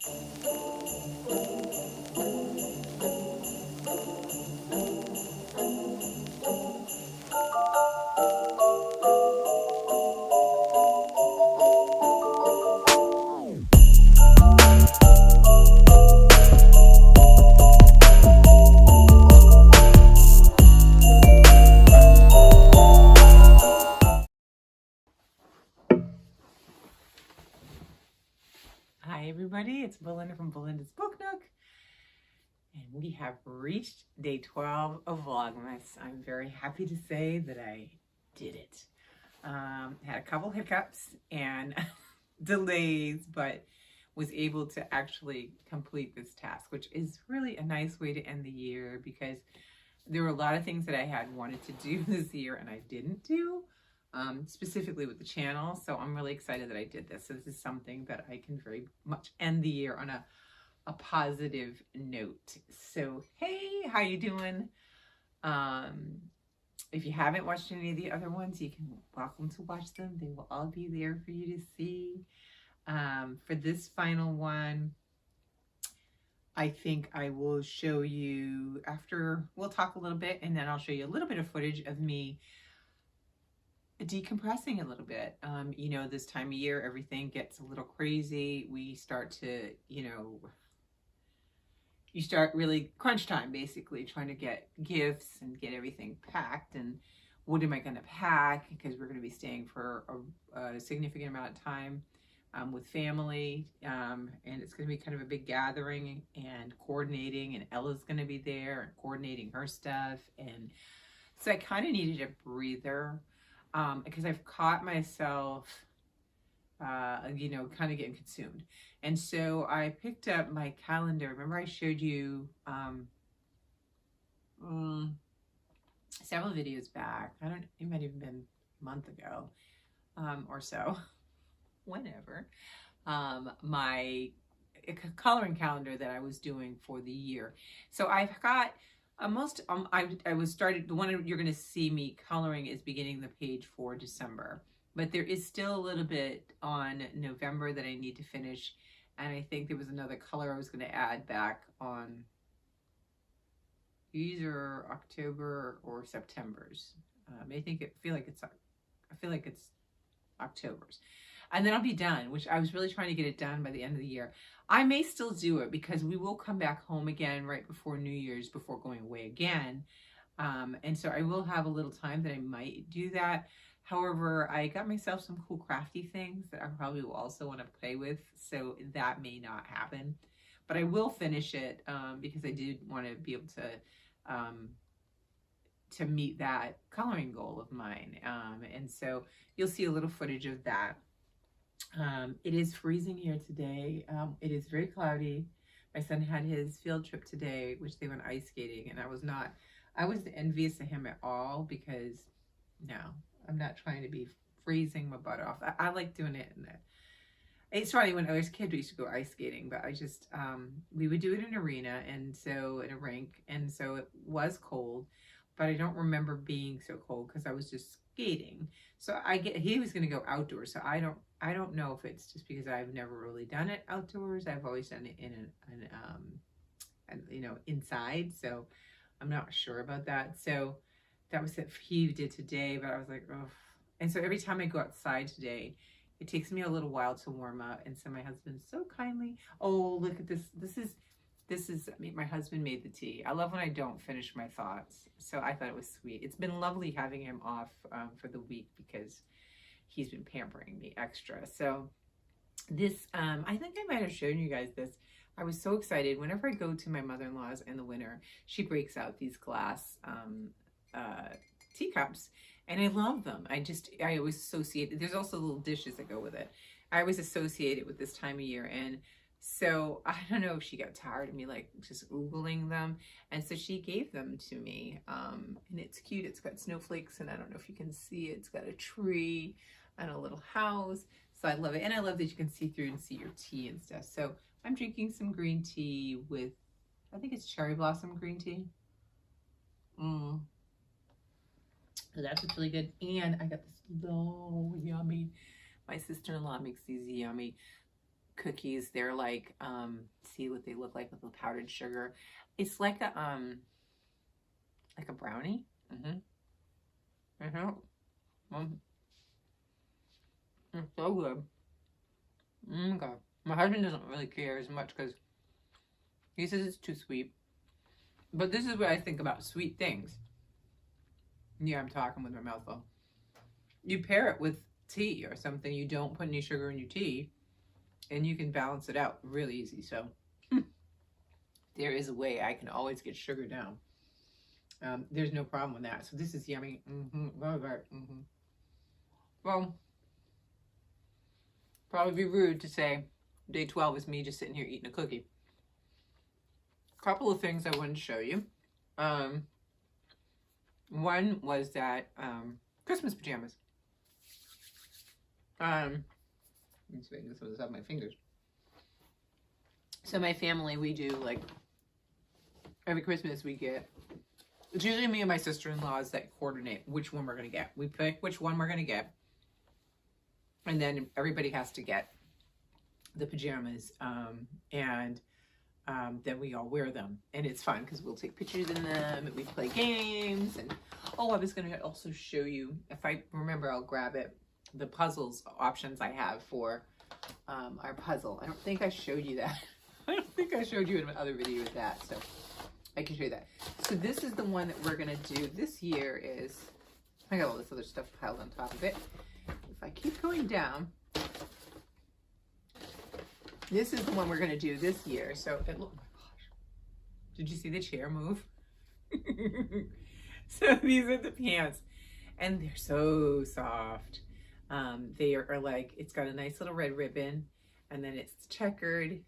Hi everybody, it's Belinda from Belinda's Book Nook, and we have reached day 12 of Vlogmas. I'm very happy to say that I did it. Had a couple hiccups and delays, but was able to actually complete this task, which is really a nice way to end the year because there were a lot of things that I had wanted to do this year and I didn't do. Specifically with the channel, so I'm really excited that I did this. So this is something that I can very much end the year on a positive note. So hey, how you doing? If you haven't watched any of the other ones, you can welcome to watch them. They will all be there for you to see. For this final one, I think I will show you after, we'll talk a little bit and then I'll show you a little bit of footage of me decompressing a little bit. You know, this time of year, everything gets a little crazy. We start to, you start really crunch time, basically, trying to get gifts and get everything packed. And what am I going to pack? Because we're going to be staying for a significant amount of time with family. And it's going to be kind of a big gathering and coordinating. And Ella's going to be there and coordinating her stuff. And so I kind of needed a breather. Because I've caught myself, kind of getting consumed. And so I picked up my calendar. Remember I showed you several videos back. It might have been a month ago or so, whenever, my coloring calendar that I was doing for the year. So I've got I was started, the one you're going to see me coloring is beginning the page for December, but there is still a little bit on November that I need to finish, and I think there was another color I was going to add back on either October or September's. I feel like it's October's. And then I'll be done, which I was really trying to get it done by the end of the year. I may still do it because we will come back home again right before New Year's, before going away again. And so I will have a little time that I might do that. However, I got myself some cool crafty things that I probably will also want to play with. So that may not happen. But I will finish it because I did want to be able to meet that coloring goal of mine. And so you'll see a little footage of that. It is freezing here today. It is very cloudy. My son had his field trip today, which they went ice skating, and I wasn't envious of him at all because, no, I'm not trying to be freezing my butt off. I like doing it. It's funny, when I was a kid, we used to go ice skating, but I just, we would do it in an arena, and so in a rink, and so it was cold, but I don't remember being so cold because I was just skating. So he was going to go outdoors, so I don't know if it's just because I've never really done it outdoors. I've always done it inside. So I'm not sure about that. So that was what he did today, but I was like, oh. And so every time I go outside today, it takes me a little while to warm up. And so my husband so kindly, oh, look at this. My husband made the tea. I love when I don't finish my thoughts. So I thought it was sweet. It's been lovely having him off for the week because he's been pampering me extra. So this, I think I might have shown you guys this. I was so excited. Whenever I go to my mother-in-law's in the winter, she breaks out these glass teacups, and I love them. I always associate, there's also little dishes that go with it. I always associate it with this time of year. And so I don't know if she got tired of me like just oogling them. And so she gave them to me. And it's cute. It's got snowflakes, and I don't know if you can see it. It's got a tree and a little house. So I love it. And I love that you can see through and see your tea and stuff. So I'm drinking some green tea with, I think it's cherry blossom green tea. So that's what's really good. And I got this, oh, yummy. My sister-in-law makes these yummy cookies. They're like, see what they look like with the powdered sugar. It's like a brownie. It's so good. God. My husband doesn't really care as much because he says it's too sweet. But this is what I think about sweet things. Yeah, I'm talking with my mouth full. You pair it with tea or something. You don't put any sugar in your tea, and you can balance it out really easy. So there is a way I can always get sugar down. There's no problem with that. So this is yummy. Well, probably be rude to say day 12 is me just sitting here eating a cookie. A couple of things I wanted to show you. One was that Christmas pajamas. I'm just making some of this out of my fingers. So my family, we do like every Christmas we get. It's usually me and my sister-in-laws that coordinate which one we're gonna get. We pick which one we're gonna get, and then everybody has to get the pajamas, and then we all wear them, and it's fun because we'll take pictures in them and we play games. And oh, I was gonna also show you, if I remember, I'll grab it, the puzzles options I have for our puzzle. I don't think I showed you that. I don't think I showed you in my other video with that, so I can show you that. So this is the one that we're gonna do this year. Is, I got all this other stuff piled on top of it. If I keep going down, this is the one we're gonna do this year. So it look, oh my gosh, did you see the chair move? So these are the pants, and they're so soft. They are like, it's got a nice little red ribbon, and then it's checkered.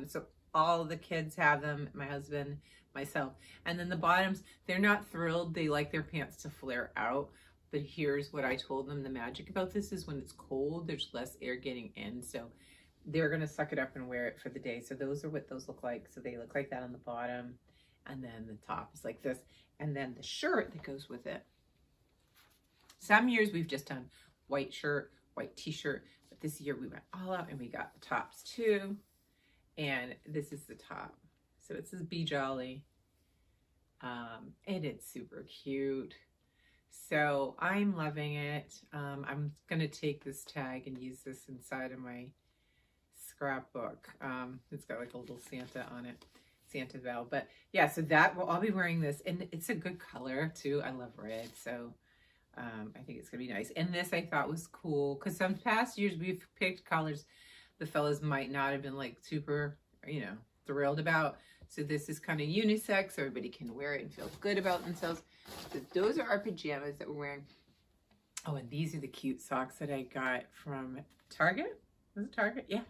So all the kids have them, my husband, myself. And then the bottoms, they're not thrilled. They like their pants to flare out. But here's what I told them. The magic about this is when it's cold, there's less air getting in. So they're going to suck it up and wear it for the day. So those are what those look like. So they look like that on the bottom. And then the top is like this. And then the shirt that goes with it. Some years we've just done white shirt, white t-shirt. But this year we went all out and we got the tops too. And this is the top. So it says Be Jolly. And it's super cute. So I'm loving it. I'm going to take this tag and use this inside of my scrapbook. It's got like a little Santa on it. Santa Belle. But yeah, so that, well, I'll be wearing this. And it's a good color too. I love red. So I think it's going to be nice. And this I thought was cool. Because some past years we've picked colors the fellas might not have been like super, you know, thrilled about. So this is kind of unisex. So everybody can wear it and feel good about themselves. So those are our pajamas that we're wearing. Oh, and these are the cute socks that I got from Target. Was it Target? Yeah.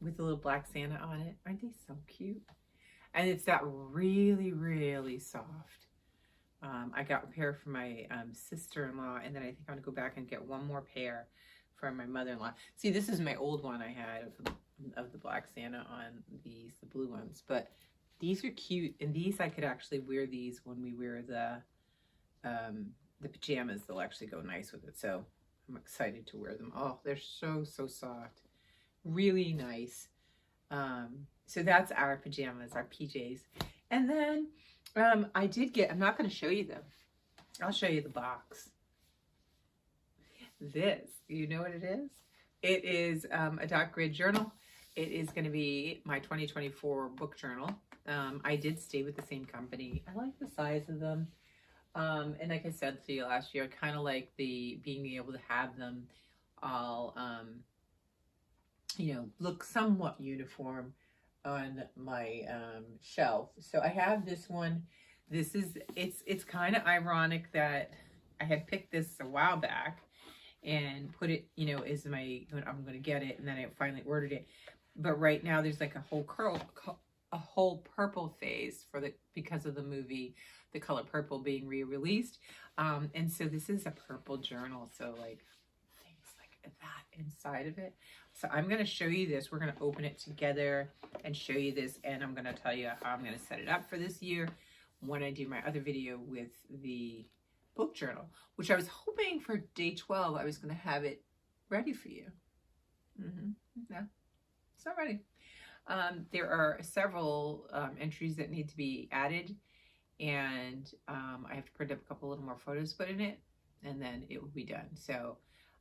With a little black Santa on it. Aren't they so cute? And it's that really, really soft. I got a pair for my sister-in-law, and then I think I'm going to go back and get one more pair for my mother-in-law. See, this is my old one I had of the black Santa on these, the blue ones. But these are cute, and these I could actually wear these when we wear the pajamas. They'll actually go nice with it. So I'm excited to wear them. Oh, they're so, so soft. Really nice. So that's our pajamas, our PJs. And then I did get, I'm not going to show you them. I'll show you the box. This, you know what it is? It is a dot grid journal. It is going to be my 2024 book journal. I did stay with the same company. I like the size of them. And like I said to you last year, I kind of like the being able to have them all, you know, look somewhat uniform on my shelf. So I have this one. This is, it's kind of ironic that I had picked this a while back and put it, you know, as my, I'm going to get it, and then I finally ordered it. But right now there's like a whole purple phase for the, because of the movie The Color Purple being re-released. And so this is a purple journal, so like things like that inside of it. So I'm going to show you this. We're going to open it together and show you this, and I'm going to tell you how I'm going to set it up for this year when I do my other video with the book journal, which I was hoping for day 12 I was going to have it ready for you. Yeah. It's not ready. There are several entries that need to be added, and I have to print up a couple little more photos, put in it, and then it will be done. So,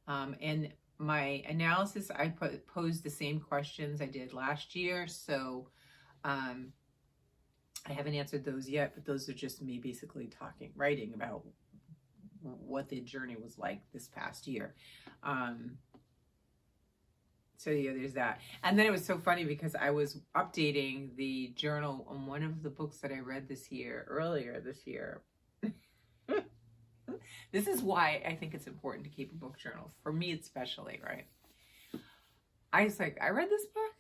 and my analysis, I posed the same questions I did last year. So, I haven't answered those yet, but those are just me basically writing about what the journey was like this past year. So yeah, there's that. And then it was so funny because I was updating the journal on one of the books that I read earlier this year. This is why I think it's important to keep a book journal. For me, especially, right? I was like, I read this book.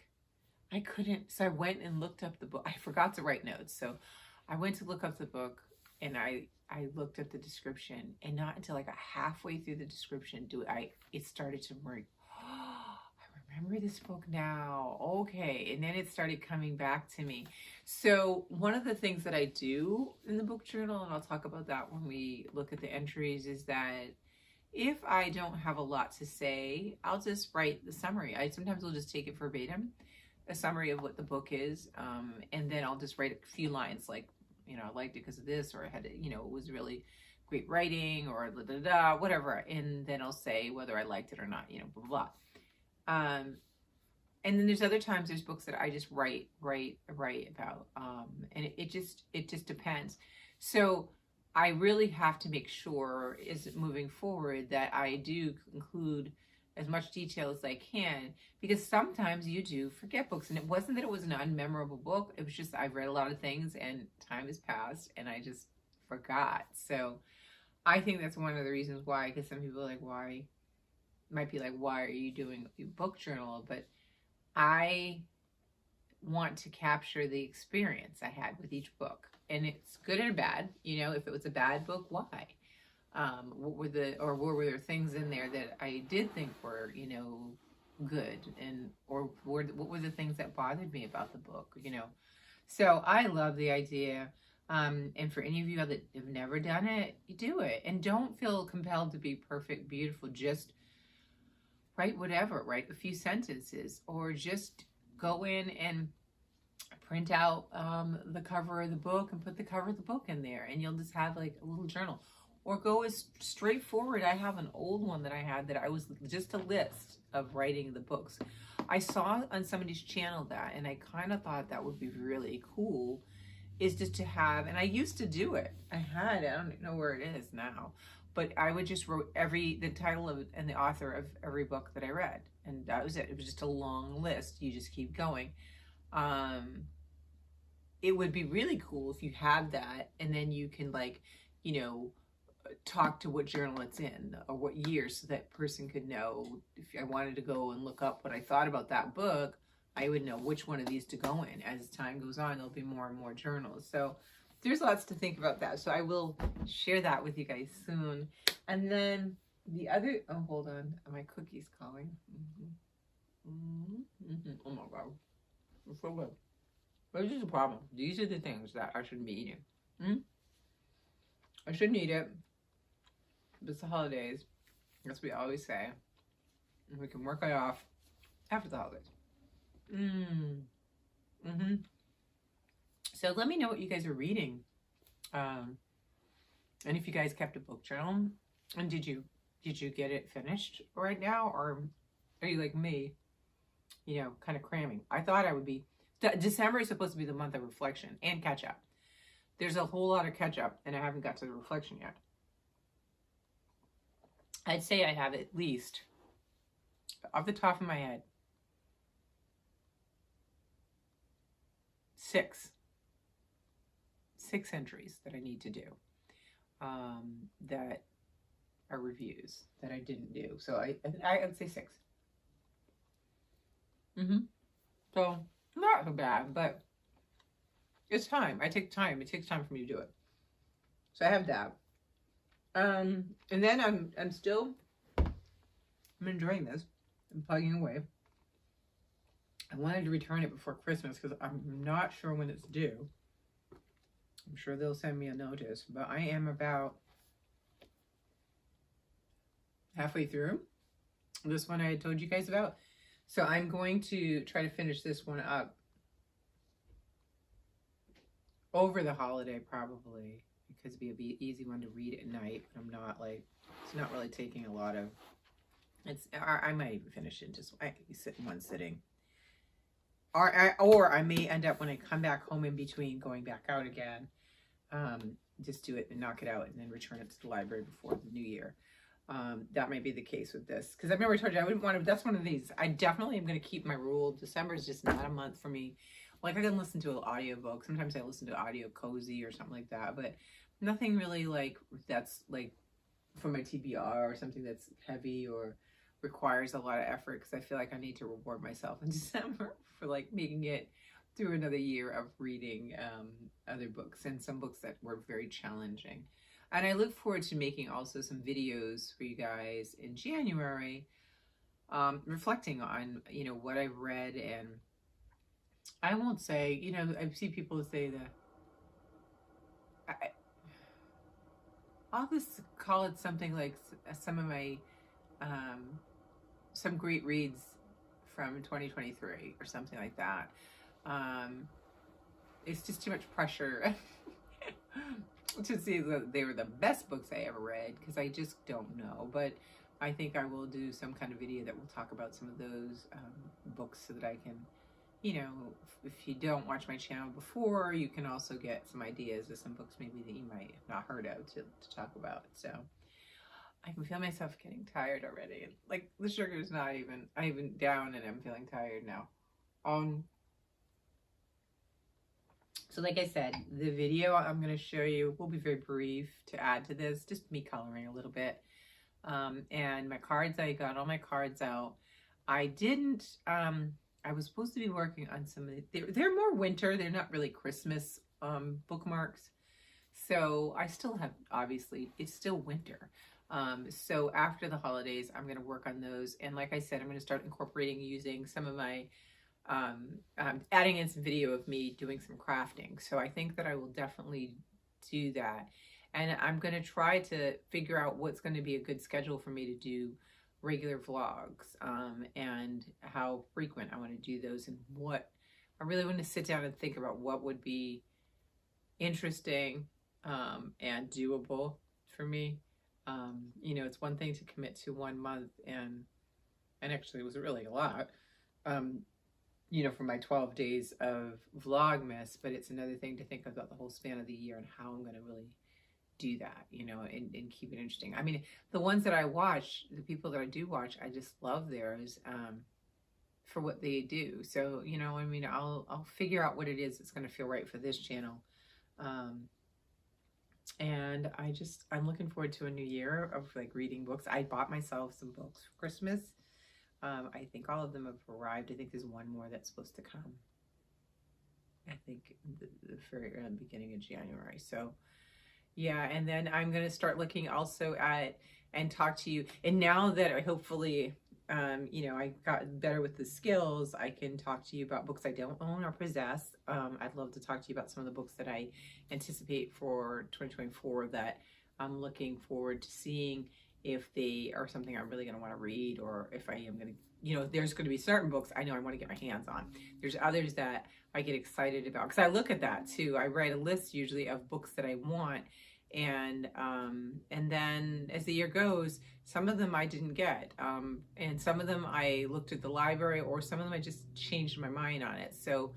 I couldn't. So I went and looked up the book. I forgot to write notes. So I went to look up the book, and I looked at the description, and not until I got halfway through the description it started to merge. I remember this book now. Okay. And then it started coming back to me. So one of the things that I do in the book journal, and I'll talk about that when we look at the entries, is that if I don't have a lot to say, I'll just write the summary. Sometimes will just take it verbatim, a summary of what the book is, and then I'll just write a few lines like, I liked it because of this, or I had it, it was really great writing, or whatever, and then I'll say whether I liked it or not, blah, blah, blah. And then there's other times there's books that I just write about, and it just depends. So I really have to make sure moving forward that I do include as much detail as I can, because sometimes you do forget books, and it wasn't that it was an unmemorable book. It was just I've read a lot of things and time has passed and I just forgot. So I think that's one of the reasons why, because some people are like, why are you doing a book journal? But I want to capture the experience I had with each book, and it's good and bad. If it was a bad book, why? What were there things in there that I did think were, good, or what were the things that bothered me about the book, So I love the idea. And for any of you that have never done it, you do it, and don't feel compelled to be perfect, beautiful. Just write whatever, write a few sentences, or just go in and print out the cover of the book and put the cover of the book in there, and you'll just have like a little journal. Or go as straightforward. I have an old one that I had that I was just a list of writing the books. I saw on somebody's channel that, and I kind of thought that would be really cool, is just to have, and I used to do it. I don't know where it is now, but I would just wrote the title of and the author of every book that I read, and that was it. It was just a long list. You just keep going. It would be really cool if you had that, and then you can talk to what journal it's in or what year, so that person could know. If I wanted to go and look up what I thought about that book, I would know which one of these to go in. As time goes on, there'll be more and more journals. So there's lots to think about that. So I will share that with you guys soon. And then the other, hold on, my cookie's calling. Oh my God, it's so good. But this is the problem. These are the things that I shouldn't be eating. I shouldn't eat it. But it's the holidays. That's what we always say. And we can work it off after the holidays. So let me know what you guys are reading. And if you guys kept a book journal. And did you get it finished right now? Or are you like me? Kind of cramming. I thought I would be. December is supposed to be the month of reflection and catch up. There's a whole lot of catch up, and I haven't got to the reflection yet. I'd say I have at least, off the top of my head, 6 entries that I need to do, that are reviews that I didn't do. So I would say 6. So not so bad, but it's time. I take time. It takes time for me to do it. So I have that. And then I'm enjoying this. I'm plugging away. I wanted to return it before Christmas because I'm not sure when it's due. I'm sure they'll send me a notice, but I am about halfway through this one I had told you guys about. So I'm going to try to finish this one up over the holiday probably, because it'd be an easy one to read at night. I'm not like, it's not really taking a lot of, I might even finish it in just, I sit in one sitting. Or I may end up, when I come back home in between going back out again, just do it and knock it out and then return it to the library before the new year. That might be the case with this, because I've never told you I wouldn't want to. That's one of these. I definitely am going to keep my rule. December is just not a month for me. Like, I can listen to an audiobook. Sometimes I listen to audio cozy or something like that, but nothing really like that's like for my TBR or something that's heavy or requires a lot of effort, because I feel like I need to reward myself in December for like making it through another year of reading other books, and some books that were very challenging. And I look forward to making also some videos for you guys in January, reflecting on, you know, what I've read. And I won't say, you know, I see people say that, I'll just call it something like some of my, some great reads from 2023 or something like that. It's just too much pressure to see that they were the best books I ever read, because I just don't know. But I think I will do some kind of video that will talk about some of those books, so that I can, you know, if you don't watch my channel before, you can also get some ideas of some books maybe that you might have not heard of to talk about. So I can feel myself getting tired already. Like, the sugar's not even, I'm even down and I'm feeling tired now. So like I said, the video I'm going to show you will be very brief to add to this, just me coloring a little bit. And my cards, I got all my cards out. I didn't, I was supposed to be working on some of they're more winter. They're not really Christmas bookmarks. So I still have, obviously, it's still winter. So after the holidays, I'm going to work on those. And like I said, I'm going to start incorporating using some of my adding in some video of me doing some crafting. So I think that I will definitely do that. And I'm going to try to figure out what's going to be a good schedule for me to do regular vlogs, and how frequent I want to do those, and what I really want to sit down and think about what would be interesting and doable for me. You know, it's one thing to commit to 1 month, and actually it was really a lot, you know, for my 12 days of Vlogmas, but it's another thing to think about the whole span of the year and how I'm going to really do that, you know, and keep it interesting. I mean, the ones that I watch, the people that I do watch, I just love theirs for what they do. So, you know, I mean, I'll figure out what it is that's going to feel right for this channel. And I'm looking forward to a new year of like reading books. I bought myself some books for Christmas. I think all of them have arrived. I think there's one more that's supposed to come, I think the very beginning of January. So yeah, and then I'm going to start looking also at and talk to you. And now that I hopefully, you know, I got better with the skills, I can talk to you about books I don't own or possess. I'd love to talk to you about some of the books that I anticipate for 2024 that I'm looking forward to seeing if they are something I'm really going to want to read, or if I am going to, you know, there's going to be certain books I know I want to get my hands on. There's others that I get excited about, because I look at that too. I write a list usually of books that I want, and then as the year goes, some of them I didn't get, and some of them I looked at the library, or some of them I just changed my mind on it. So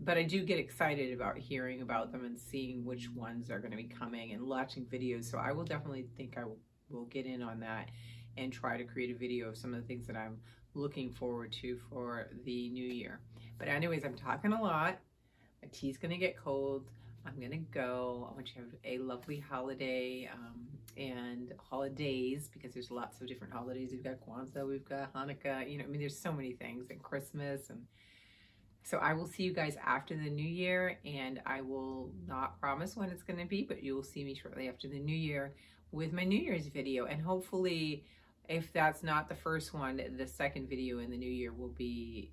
but I do get excited about hearing about them and seeing which ones are going to be coming, and watching videos. So I will definitely think I will get in on that and try to create a video of some of the things that I'm looking forward to for the new year. But anyways, I'm talking a lot. My tea's going to get cold. I'm going to go. I want you to have a lovely holiday and holidays, because there's lots of different holidays. We've got Kwanzaa, we've got Hanukkah, you know, I mean, there's so many things, and Christmas. And so I will see you guys after the new year, and I will not promise when it's going to be, but you will see me shortly after the new year with my New Year's video. And hopefully, if that's not the first one, the second video in the new year will be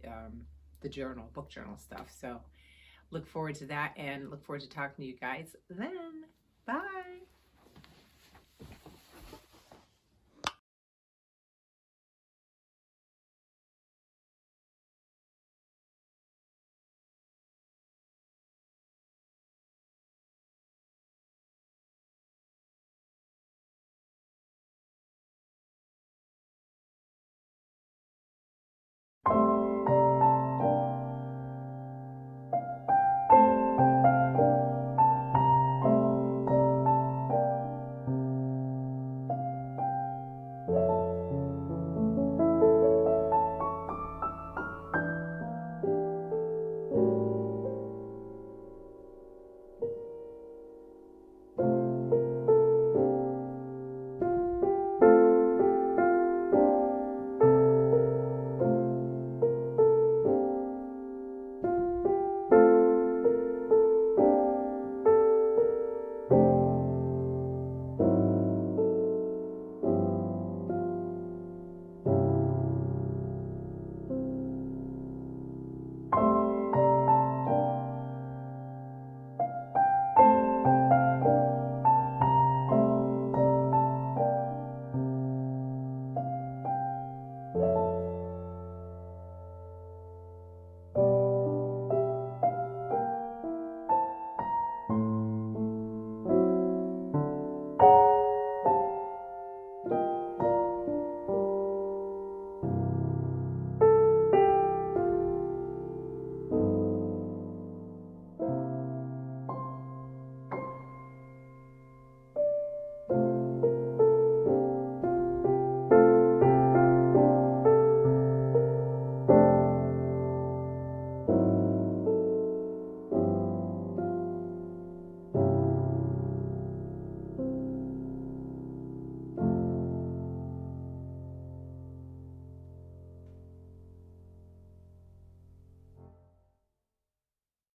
the journal, book journal stuff. So look forward to that, and look forward to talking to you guys then. Bye.